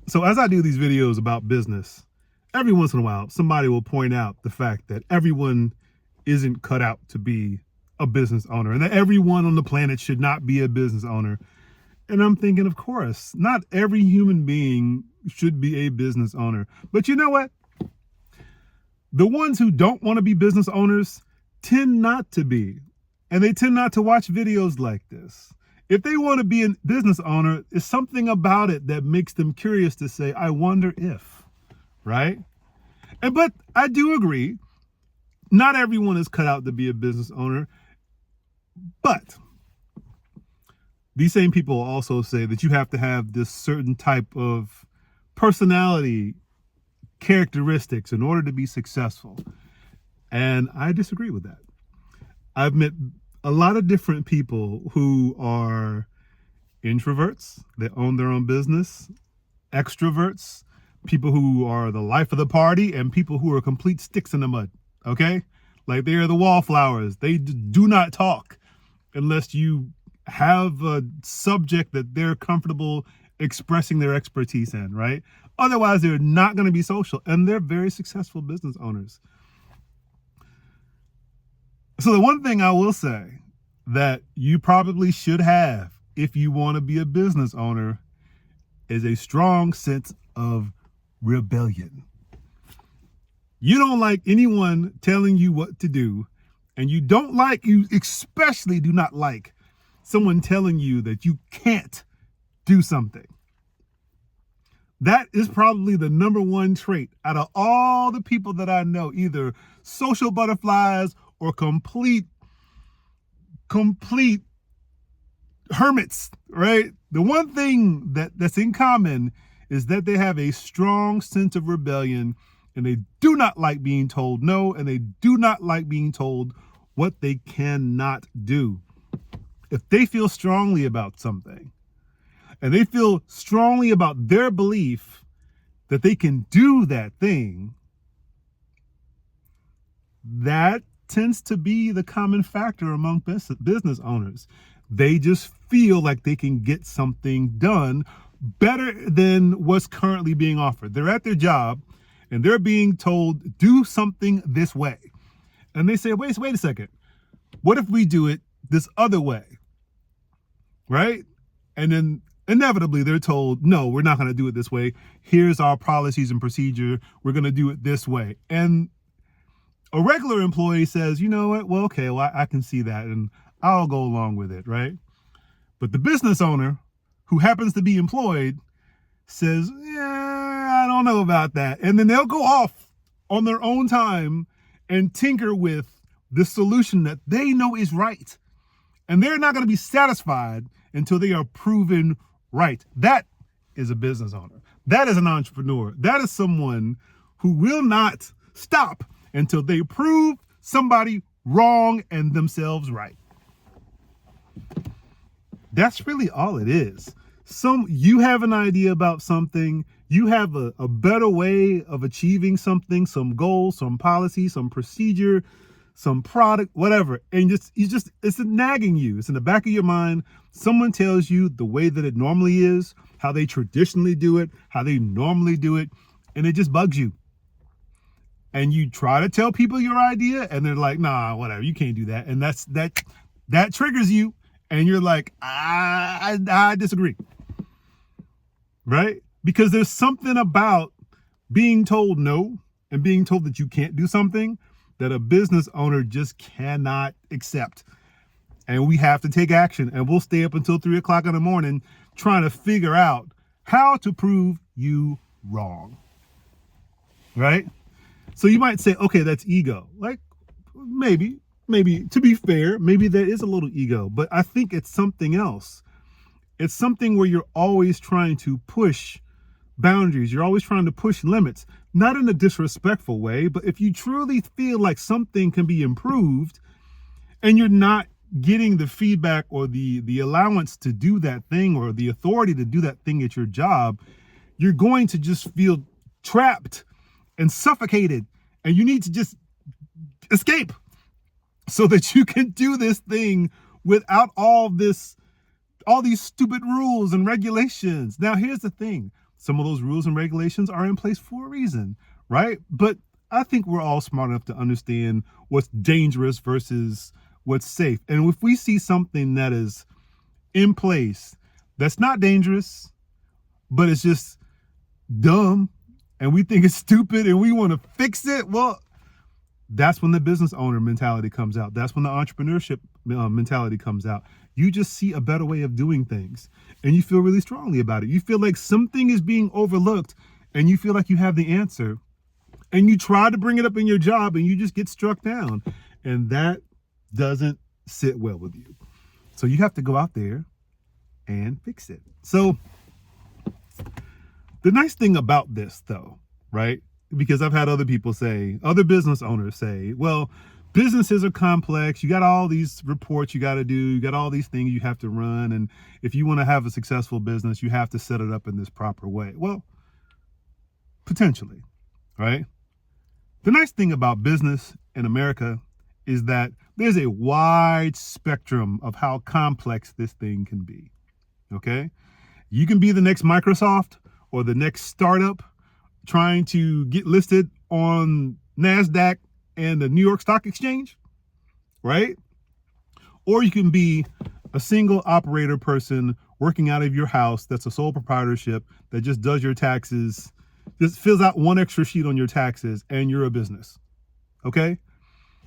So as I do these videos about business, every once in a while, somebody will point out the fact that everyone isn't cut out to be a business owner and that everyone on the planet should not be a business owner. And I'm thinking, of course, not every human being should be a business owner. But you know what? The ones who don't want to be business owners tend not to be. And they tend not to watch videos like this. If they want to be a business owner, it's something about it that makes them curious to say, I wonder if, right? But I do agree, not everyone is cut out to be a business owner. But these same people also say that you have to have this certain type of personality characteristics in order to be successful. And I disagree with that. I've met a lot of different people who are introverts that own their own business, extroverts, people who are the life of the party, and people who are complete sticks in the mud. Okay? Like they are the wallflowers. They do not talk unless you have a subject that they're comfortable expressing their expertise in, right? Otherwise, they're not going to be social, and they're very successful business owners. So the one thing I will say that you probably should have if you want to be a business owner is a strong sense of rebellion. You don't like anyone telling you what to do, and you especially do not like someone telling you that you can't do something. That is probably the number one trait out of all the people that I know, either social butterflies or complete hermits, right? The one thing that's in common is that they have a strong sense of rebellion, and they do not like being told no, and they do not like being told what they cannot do. If they feel strongly about something, and they feel strongly about their belief that they can do that thing, that tends to be the common factor among business owners. They just feel like they can get something done better than what's currently being offered. They're at their job and they're being told, do something this way. And they say, wait a second. What if we do it this other way? Right? And then inevitably they're told, no, we're not going to do it this way. Here's our policies and procedure. We're going to do it this way. And a regular employee says, you know what? Well, okay, well, I can see that and I'll go along with it, right? But the business owner who happens to be employed says, yeah, I don't know about that. And then they'll go off on their own time and tinker with the solution that they know is right. And they're not going to be satisfied until they are proven right. That is a business owner. That is an entrepreneur. That is someone who will not stop until they prove somebody wrong and themselves right. That's really all it is. You have an idea about something, you have a better way of achieving something, some goal, some policy, some procedure, some product, whatever. And it's nagging you. It's in the back of your mind. Someone tells you the way that it normally is, how they traditionally do it, how they normally do it, and it just bugs you. And you try to tell people your idea and they're like, nah, whatever, you can't do that. And that triggers you. And you're like, I disagree. Right? Because there's something about being told no and being told that you can't do something that a business owner just cannot accept. And we have to take action. And we'll stay up until 3 o'clock in the morning trying to figure out how to prove you wrong. Right? So you might say, okay, that's ego. Like maybe to be fair, maybe there is a little ego, but I think it's something else. It's something where you're always trying to push boundaries. You're always trying to push limits, not in a disrespectful way, but if you truly feel like something can be improved and you're not getting the feedback or the allowance to do that thing or the authority to do that thing at your job, you're going to just feel trapped and suffocated, and you need to just escape so that you can do this thing without all these stupid rules and regulations. Now, here's the thing. Some of those rules and regulations are in place for a reason, right? But I think we're all smart enough to understand what's dangerous versus what's safe. And if we see something that is in place that's not dangerous, but it's just dumb, and we think it's stupid and we want to fix it, well, that's when the business owner mentality comes out. That's when the entrepreneurship mentality comes out. You just see a better way of doing things and you feel really strongly about it. You feel like something is being overlooked and you feel like you have the answer, and you try to bring it up in your job and you just get struck down, and that doesn't sit well with you. So you have to go out there and fix it. So the nice thing about this, though, right? Because I've had other business owners say, well, businesses are complex. You got all these reports you got to do. You got all these things you have to run. And if you want to have a successful business, you have to set it up in this proper way. Well, potentially, right? The nice thing about business in America is that there's a wide spectrum of how complex this thing can be, okay? You can be the next Microsoft or the next startup trying to get listed on NASDAQ and the New York Stock Exchange, right? Or you can be a single operator person working out of your house that's a sole proprietorship that just does your taxes, just fills out one extra sheet on your taxes, and you're a business, okay?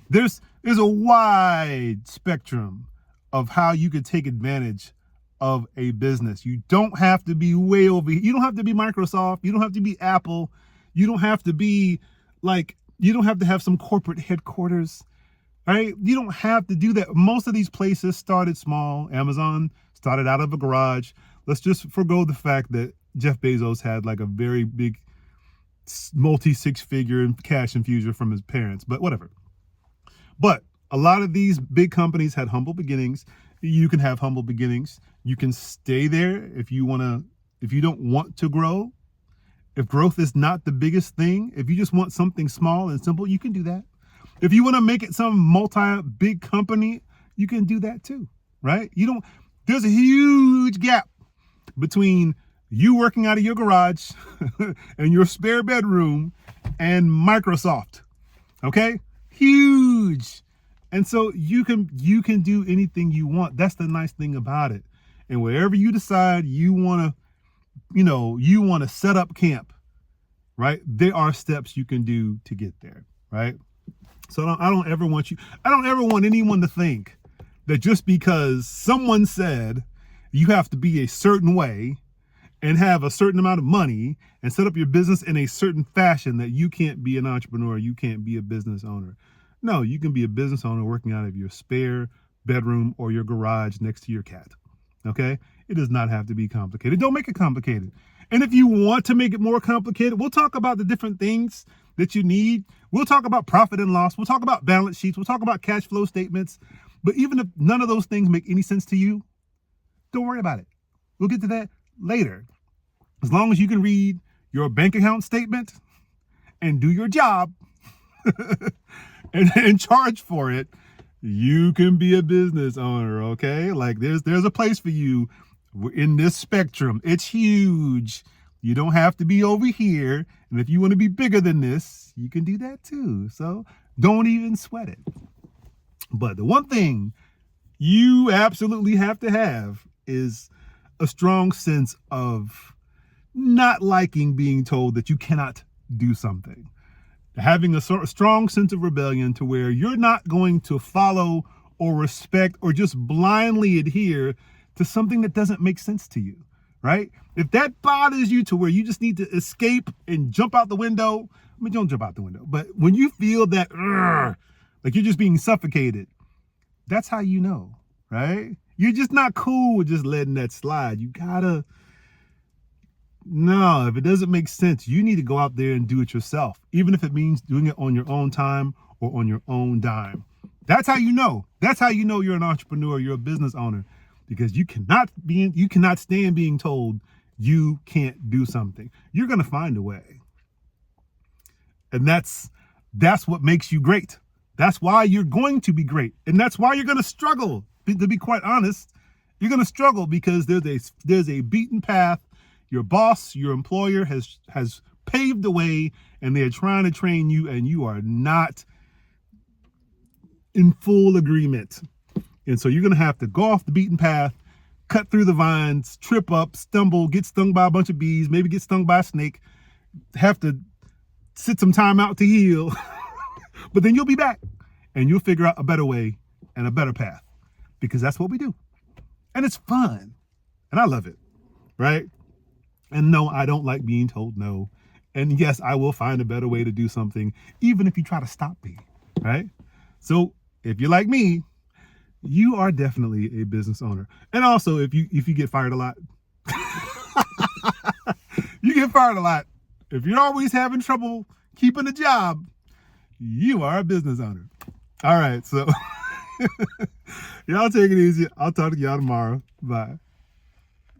There's a wide spectrum of how you could take advantage of a business. You don't have to be way over. You don't have to be Microsoft. You don't have to be Apple. You don't have to be you don't have to have some corporate headquarters, right? You don't have to do that. Most of these places started small. Amazon started out of a garage. Let's just forgo the fact that Jeff Bezos had like a very big multi-six-figure cash infusion from his parents, but whatever. But a lot of these big companies had humble beginnings. You can have humble beginnings. You can stay there if you don't want to grow. If growth is not the biggest thing, if you just want something small and simple, you can do that. If you want to make it some multi-big company, you can do that too, right? There's a huge gap between you working out of your garage and your spare bedroom and Microsoft, okay? Huge. And so you can do anything you want. That's the nice thing about it. And wherever you decide you want to set up camp, right? There are steps you can do to get there, right? So I don't ever want anyone to think that just because someone said you have to be a certain way and have a certain amount of money and set up your business in a certain fashion that you can't be an entrepreneur, you can't be a business owner. No, you can be a business owner working out of your spare bedroom or your garage next to your cat, okay? It does not have to be complicated. Don't make it complicated. And if you want to make it more complicated, we'll talk about the different things that you need. We'll talk about profit and loss. We'll talk about balance sheets. We'll talk about cash flow statements. But even if none of those things make any sense to you, don't worry about it. We'll get to that later. As long as you can read your bank account statement and do your job and charge for it, you can be a business owner, okay? Like there's a place for you in this spectrum. It's huge. You don't have to be over here. And if you want to be bigger than this, you can do that too. So don't even sweat it. But the one thing you absolutely have to have is a strong sense of not liking being told that you cannot do something. Having a strong sense of rebellion to where you're not going to follow or respect or just blindly adhere to something that doesn't make sense to you, right? If that bothers you to where you just need to escape and jump out the window, I mean, don't jump out the window, but when you feel that, like you're just being suffocated, that's how you know, right? You're just not cool with just letting that slide. If it doesn't make sense, you need to go out there and do it yourself, even if it means doing it on your own time or on your own dime. That's how you know. That's how you know you're an entrepreneur, you're a business owner, because you cannot stand being told you can't do something. You're going to find a way. And that's what makes you great. That's why you're going to be great. And that's why you're going to struggle. To be quite honest, you're going to struggle because there's a beaten path. Your boss, your employer has paved the way, and they're trying to train you, and you are not in full agreement. And so you're going to have to go off the beaten path, cut through the vines, trip up, stumble, get stung by a bunch of bees, maybe get stung by a snake, have to sit some time out to heal. But then you'll be back and you'll figure out a better way and a better path, because that's what we do. And it's fun. And I love it. Right? And no, I don't like being told no. And yes, I will find a better way to do something, even if you try to stop me. Right? So if you're like me, you are definitely a business owner. And also, if you get fired a lot, you get fired a lot. If you're always having trouble keeping a job, you are a business owner. All right, so y'all take it easy. I'll talk to y'all tomorrow. Bye.